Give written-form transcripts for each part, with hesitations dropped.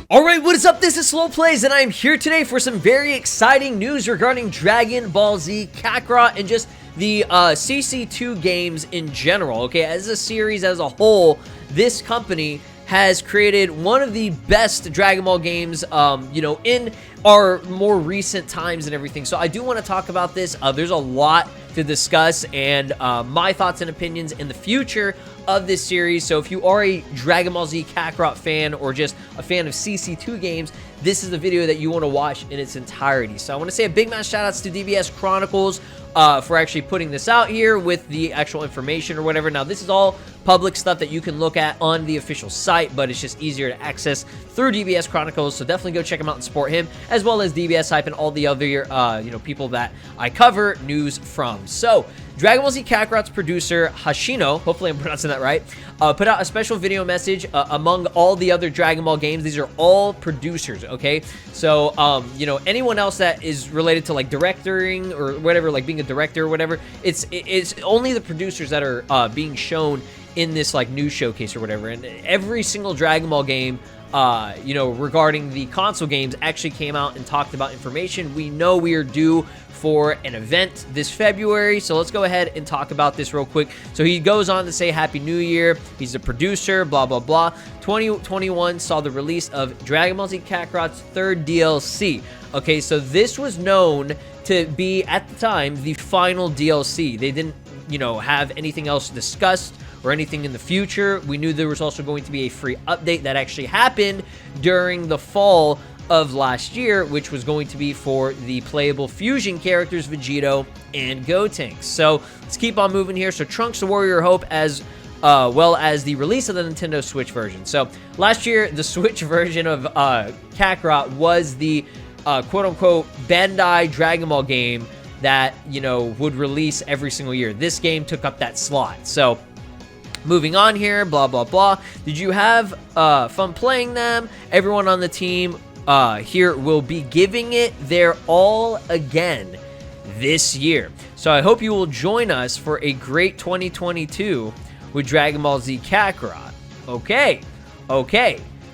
Alright, what is up? This is SLOplays, and I am here today for some very exciting news regarding Dragon Ball Z Kakarot and just the CC2 games in general. Okay, as a series as a whole, this company has created one of the best Dragon Ball games, in our more recent times and everything. So I do want to talk about this. There's a lot to discuss and my thoughts and opinions in the future of this series. So if you are a Dragon Ball Z Kakarot fan or just a fan of CC2 games, this is the video that you want to watch in its entirety. So I want to say a big mass shout outs to DBS Chronicles for actually putting this out here with the actual information or whatever. Now, this is all public stuff that you can look at on the official site, but it's just easier to access through DBS Chronicles. So definitely go check him out and support him, as well as DBS Hype and all the other people that I cover news from. So Dragon Ball Z Kakarot's producer Hashino, hopefully I'm pronouncing that right, put out a special video message among all the other Dragon Ball games. These are all producers, okay? So, anyone else that is related to, like, directing or whatever, like being a director or whatever, it's only the producers that are being shown in this, like, news showcase or whatever. And every single Dragon Ball game, regarding the console games actually came out and talked about information. We know we are due for an event this February, so let's go ahead and talk about this real quick. So he goes on to say Happy New Year, he's the producer, blah blah blah. 2021 saw the release of Dragon Ball Z Kakarot's third DLC. Okay, so this was known to be, at the time, the final DLC. They didn't, have anything else discussed or anything in the future. We knew there was also going to be a free update that actually happened during the fall of last year, which was going to be for the playable fusion characters Vegito and Gotenks. So let's keep on moving here. So Trunks the Warrior Hope, as well as the release of the Nintendo Switch version. So last year, the Switch version of Kakarot was the quote-unquote Bandai Dragon Ball game that, would release every single year. This game took up that slot. So moving on here, blah, blah, blah. Did you have fun playing them? Everyone on the team here will be giving it their all again this year. So I hope you will join us for a great 2022 with Dragon Ball Z Kakarot. Okay.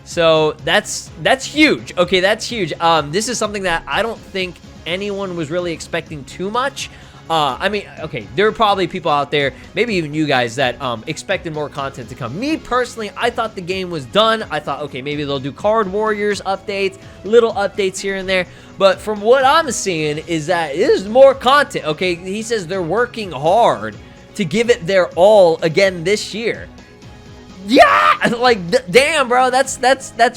So that's huge. Okay, that's huge. This is something that I don't think anyone was really expecting too much. There are probably people out there, maybe even you guys, that expected more content to come. Me, personally, I thought the game was done. I thought, okay, maybe they'll do Card Warriors updates, little updates here and there. But from what I'm seeing is that it is more content, okay? He says they're working hard to give it their all again this year. Yeah! Like, damn, bro, that's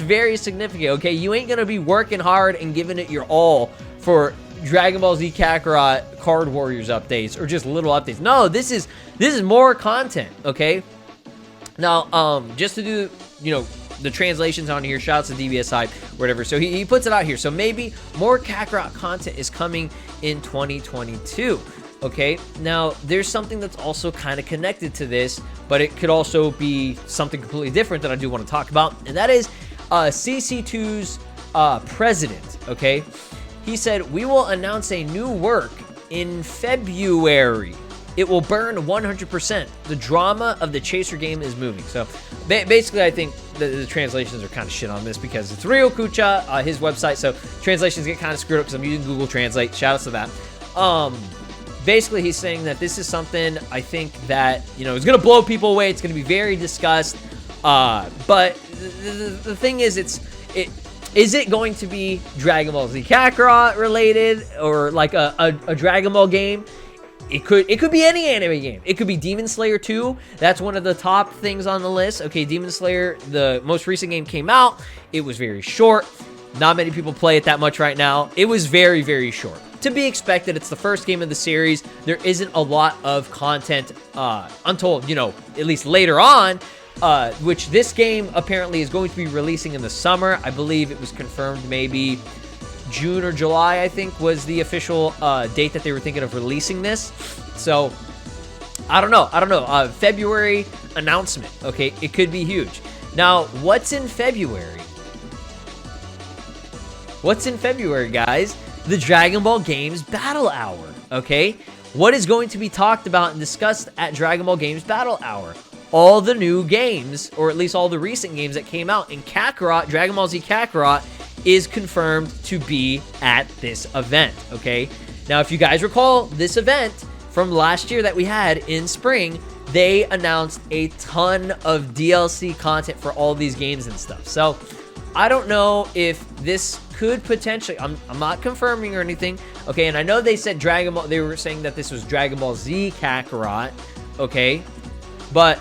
very significant, okay? You ain't gonna be working hard and giving it your all for Dragon Ball Z Kakarot Card Warriors updates or just little updates. No, this is more content, okay? Now, just to do, the translations on here, shouts to DBS Hype, whatever. So he puts it out here. So maybe more Kakarot content is coming in 2022, okay? Now, there's something that's also kind of connected to this, but it could also be something completely different that I do want to talk about, and that is CC2's president, okay? He said, we will announce a new work in February. It will burn 100%. The drama of the Chaser game is moving. So basically, I think the translations are kind of shit on this because it's Ryokucha, his website. So translations get kind of screwed up because I'm using Google Translate. Shout outs to that. Basically, he's saying that this is something I think that, is going to blow people away. It's going to be very discussed. But the thing is, is it going to be Dragon Ball Z Kakarot related or like a Dragon Ball game? It could be any anime game. It could be Demon Slayer 2. That's one of the top things on the list. Okay, Demon Slayer, the most recent game came out. It was very short. Not many people play it that much right now. It was very, very short. To be expected, it's the first game of the series. There isn't a lot of content until, at least later on. Which this game apparently is going to be releasing in the summer. I believe it was confirmed maybe June or July, I think, was the official date that they were thinking of releasing this. So, I don't know. February announcement, okay? It could be huge. Now, what's in February? What's in February, guys? The Dragon Ball Games Battle Hour, okay? What is going to be talked about and discussed at Dragon Ball Games Battle Hour? all the new games, or at least all the recent games that came out. And Kakarot, Dragon Ball Z Kakarot, is confirmed to be at this event, okay? Now, if you guys recall this event from last year that we had in spring, they announced a ton of DLC content for all these games and stuff. So, I don't know if this could potentially, I'm not confirming or anything, okay? And I know they said they were saying that this was Dragon Ball Z Kakarot, okay? But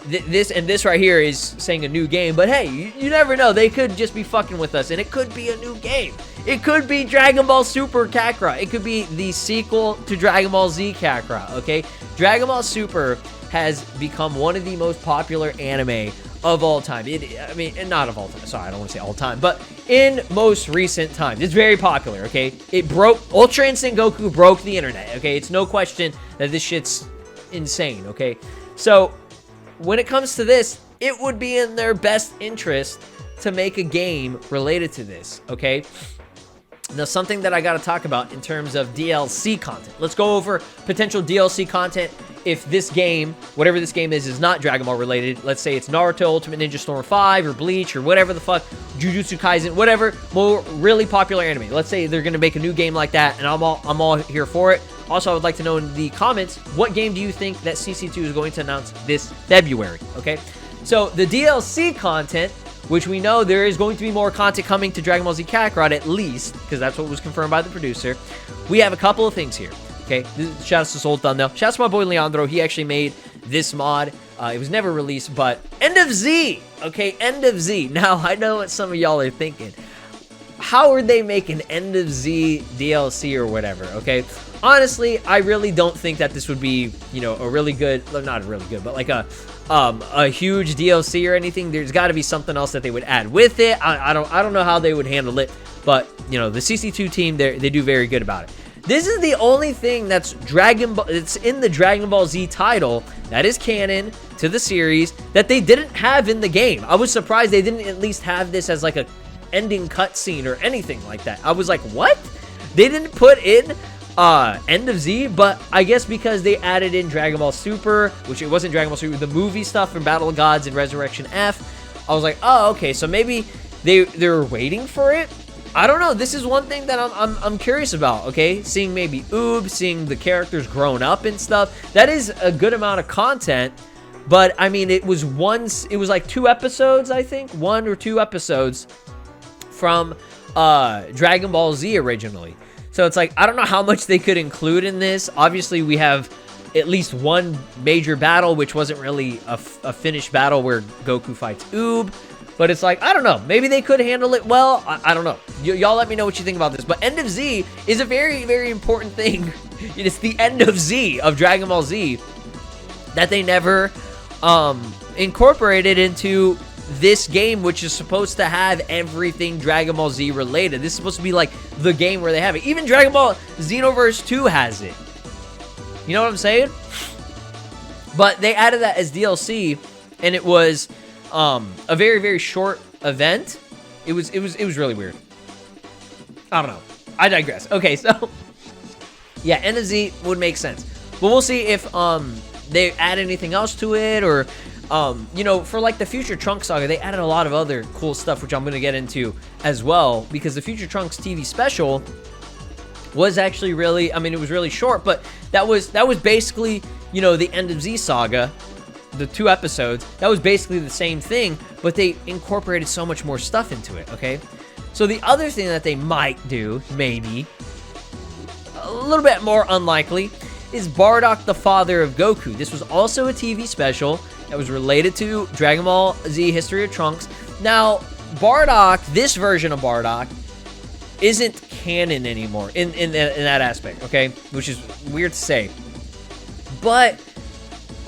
this right here is saying a new game. But hey, you never know. They could just be fucking with us, and it could be a new game. It could be Dragon Ball Super Kakarot. It could be the sequel to Dragon Ball Z Kakarot, okay? Dragon Ball Super has become one of the most popular anime of all time. I mean, not of all time. Sorry, I don't want to say all time, but in most recent times. It's very popular, okay? It broke, Ultra Instinct Goku broke the internet, okay? It's no question that this shit's insane, okay? So, when it comes to this, it would be in their best interest to make a game related to this, okay? Now, something that I got to talk about in terms of DLC content. Let's go over potential DLC content if this game, whatever this game is not Dragon Ball related. Let's say it's Naruto Ultimate Ninja Storm 5 or Bleach or whatever the fuck, Jujutsu Kaisen, whatever, more really popular anime. Let's say they're going to make a new game like that, and I'm all here for it. Also, I would like to know in the comments, what game do you think that CC2 is going to announce this February, okay? So, the DLC content, which we know there is going to be more content coming to Dragon Ball Z Kakarot at least, because that's what was confirmed by the producer. We have a couple of things here, okay? Shout out to Soul Thunder. Shout out to my boy Leandro. He actually made this mod. It was never released, but End of Z, okay? End of Z. Now, I know what some of y'all are thinking. How are they making End of Z DLC or whatever, okay? Honestly, I really don't think that this would be, you know, a really good, not really good, but like a huge DLC or anything. There's got to be something else that they would add with it. I don't know how they would handle it, but you know, the CC2 team, they do very good about it. This is the only thing that's it's in the Dragon Ball Z title that is canon to the series that they didn't have in the game. I was surprised they didn't at least have this as like a ending cutscene or anything like that. I was like, what? They didn't put in End of Z, but I guess because they added in Dragon Ball Super, which it wasn't Dragon Ball Super, the movie stuff from Battle of Gods and Resurrection F, I was like, oh, okay, so maybe they're waiting for it. I don't know. This is one thing that I'm curious about, okay? Seeing maybe Oob, seeing the characters grown up and stuff. That is a good amount of content, but I mean, it was like 2 episodes, I think, 1 or 2 episodes from Dragon Ball Z originally. So it's like, I don't know how much they could include in this. Obviously, we have at least one major battle, which wasn't really a finished battle where Goku fights Oob. But it's like, I don't know. Maybe they could handle it well. I don't know. Y'all let me know what you think about this. But End of Z is a very, very important thing. It's the End of Z of Dragon Ball Z that they never incorporated into this game, which is supposed to have everything Dragon Ball Z related. This is supposed to be like the game where they have it. Even Dragon Ball Xenoverse 2 has it. You know what I'm saying? But they added that as DLC, and it was a very, very short event. It was really weird. I don't know. I digress. Okay, so yeah, End of Z would make sense. But we'll see if they add anything else to it, or you know, for like the Future Trunks saga, they added a lot of other cool stuff, which I'm going to get into as well, because the Future Trunks TV special was actually really, I mean, it was really short, but that was basically, you know, the End of Z saga, the 2 episodes, that was basically the same thing, but they incorporated so much more stuff into it, okay? So the other thing that they might do, maybe, a little bit more unlikely, is Bardock, the father of Goku. This was also a TV special that was related to Dragon Ball Z History of Trunks. Now, Bardock, this version of Bardock, isn't canon anymore in that aspect, okay? Which is weird to say. But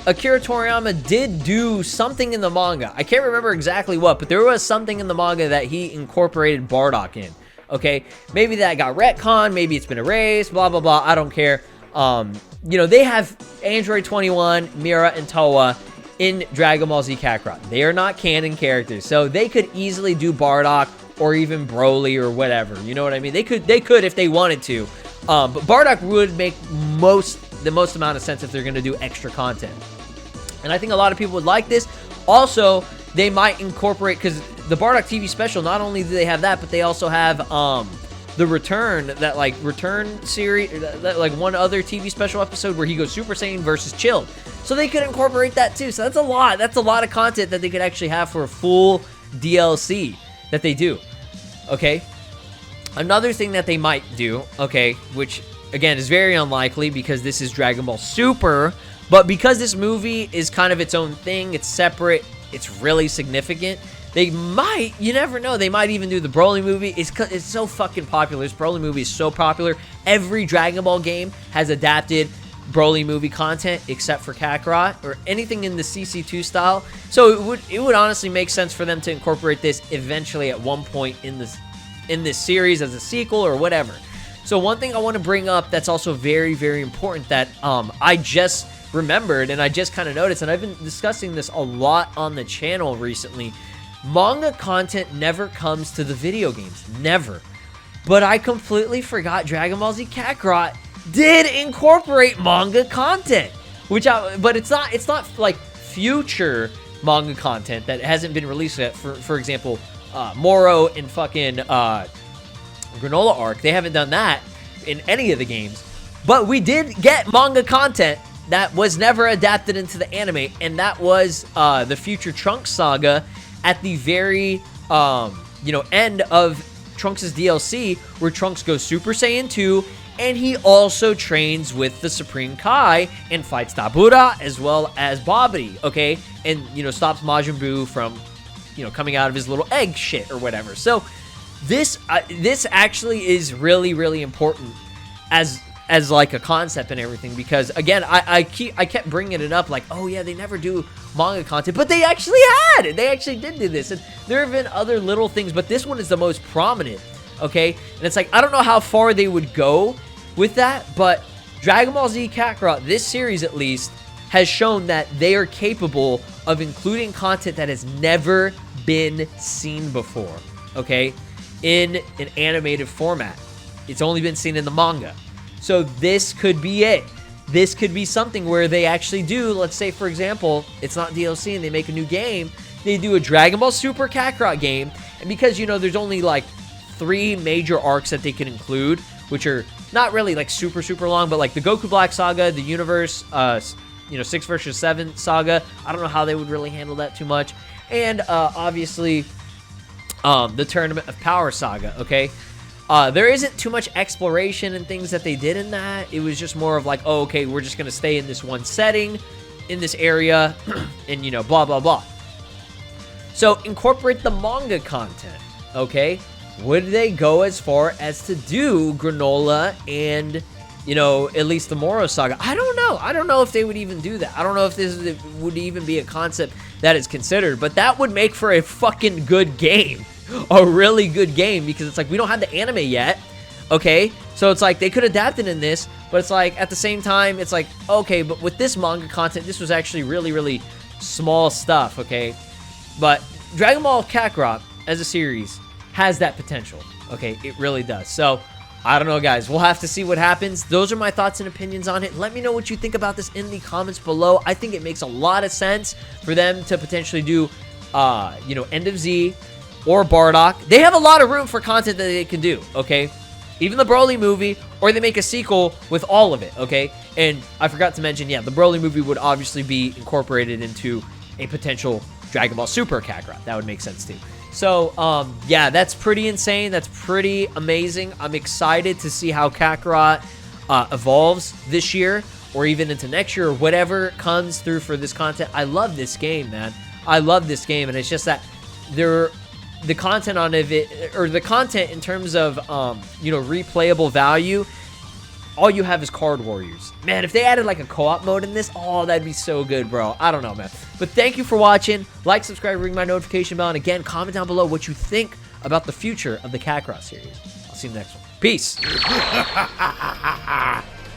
Akira Toriyama did do something in the manga. I can't remember exactly what, but there was something in the manga that he incorporated Bardock in, okay? Maybe that got retconned, maybe it's been erased, blah, blah, blah, I don't care. You know, they have Android 21, Mira, and Towa in Dragon Ball Z Kakarot. They are not canon characters, so they could easily do Bardock or even Broly or whatever. You know what I mean? They could if they wanted to. But Bardock would make the most amount of sense if they're going to do extra content. And I think a lot of people would like this. Also, they might incorporate, because the Bardock TV special, not only do they have that, but they also have the Return, that like Return series, that like one other TV special episode where he goes Super Saiyan versus Chilled. So they could incorporate that too. So that's a lot. That's a lot of content that they could actually have for a full DLC that they do. Okay. Another thing that they might do, okay, which again is very unlikely because this is Dragon Ball Super, but because this movie is kind of its own thing, it's separate, it's really significant. They might, you never know, they might even do the Broly movie. It's so fucking popular. This Broly movie is so popular. Every Dragon Ball game has adapted Broly movie content except for Kakarot or anything in the CC2 style. So it would honestly make sense for them to incorporate this eventually at one point in this series as a sequel or whatever. So one thing I want to bring up that's also very, very important that I just remembered and I just kind of noticed, and I've been discussing this a lot on the channel recently. Manga content never comes to the video games. Never. But I completely forgot Dragon Ball Z Kakarot did incorporate manga content. But it's not like future manga content that hasn't been released yet. For example, Moro and fucking Granola Arc. They haven't done that in any of the games. But we did get manga content that was never adapted into the anime, and that was the future Trunks saga at the very, end of Trunks' DLC, where Trunks goes Super Saiyan 2, and he also trains with the Supreme Kai and fights Dabura as well as Babidi, okay? And, stops Majin Buu from, coming out of his little egg shit or whatever. So this actually is really, really important as like a concept and everything, because again, I kept bringing it up like, oh yeah, they never do manga content, but they actually did do this, and there have been other little things, but this one is the most prominent, okay? And it's like, I don't know how far they would go with that, but Dragon Ball Z Kakarot, this series at least, has shown that they are capable of including content that has never been seen before, okay, in an animated format. It's only been seen in the manga. So this could be it. This could be something where they actually do, let's say, for example, it's not DLC and they make a new game. They do a Dragon Ball Super Kakarot game. And because, there's only like 3 major arcs that they can include, which are not really like super, super long, but like the Goku Black Saga, the Universe, 6 vs. 7 Saga. I don't know how they would really handle that too much. And obviously, the Tournament of Power Saga, okay? There isn't too much exploration and things that they did in that. It was just more of like, oh, okay, we're just going to stay in this one setting, in this area, and, blah, blah, blah. So, incorporate the manga content, okay? Would they go as far as to do Granola and, at least the Moro Saga? I don't know. I don't know if they would even do that. I don't know if this would even be a concept that is considered, but that would make for a fucking good game. A really good game, because it's like we don't have the anime yet, okay? So it's like they could adapt it in this, but it's like at the same time, it's like, okay, but with this manga content, this was actually really, really small stuff, okay? But Dragon Ball Kakarot as a series has that potential, okay? It really does. So I don't know, guys. We'll have to see what happens. Those are my thoughts and opinions on it. Let me know what you think about this in the comments below. I think it makes a lot of sense for them to potentially do, End of Z or Bardock. They have a lot of room for content that they can do, okay? Even the Broly movie, or they make a sequel with all of it, okay? And I forgot to mention, yeah, the Broly movie would obviously be incorporated into a potential Dragon Ball Super Kakarot. That would make sense too. So, yeah, that's pretty insane. That's pretty amazing. I'm excited to see how Kakarot evolves this year, or even into next year, or whatever comes through for this content. I love this game, man. I love this game, and it's just that the content on it, or the content in terms of, replayable value, all you have is Card Warriors. Man, if they added like a co-op mode in this, oh, that'd be so good, bro. I don't know, man. But thank you for watching. Like, subscribe, ring my notification bell, and again, comment down below what you think about the future of the Kakarot series. I'll see you in the next one. Peace.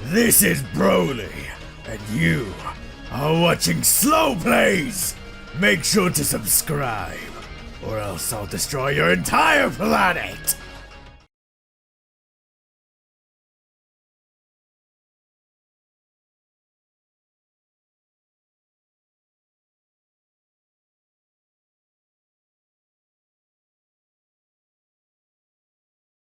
This is Broly, and you are watching SLOplays. Make sure to subscribe, or else I'll destroy your entire planet!